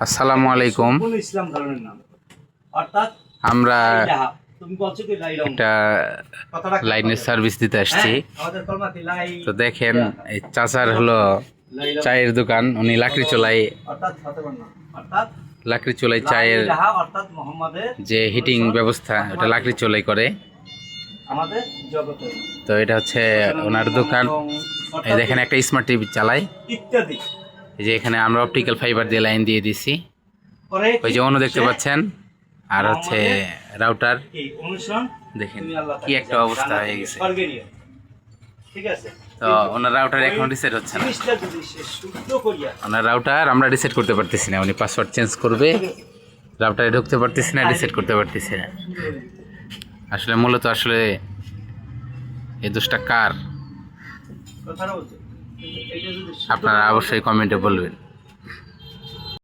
আসসালামু আলাইকুম। ইসলাম ধর্মের নাম অর্থাৎ আমরা তুমি বলছো কি লাই রং একটা লাইনের সার্ভিস দিতে আসছি। আমাদের কলমা কি লাই তো দেখেন এই চাচার হলো চায়ের দোকান, উনি লাকড়ি চোলাই অর্থাৎ ফতেবর নাম অর্থাৎ লাকড়ি চোলাই চায়ের অর্থাৎ মুহাম্মাদের যে হিটিং ব্যবস্থা ওটা লাকড়ি চোলাই করে। আমাদের জগতে তো এটা হচ্ছে ওনার দোকান। এই দেখেন একটা স্মার্ট টিভি চালায় ইত্যাদি। এই যে এখানে আমরা অপটিক্যাল ফাইবার দিয়ে লাইন দিয়ে দিছি, ওই যে অনু দেখতে পাচ্ছেন, আর হচ্ছে রাউটার। দেখেন কি একটা অবস্থা হয়ে গেছে। ঠিক আছে, তো ওনার রাউটার এখন রিসেট হচ্ছে না। ওনার রাউটার আমরা রিসেট করতে পারতেছি না, উনি পাসওয়ার্ড চেঞ্জ করবে, রাউটারে ঢুকতে পারতেছি না, রিসেট করতে পারতেছি না। আসলে মূলত আসলে এই দোষটা কার, আপনারা অবশ্যই কমেন্টে বলবেন।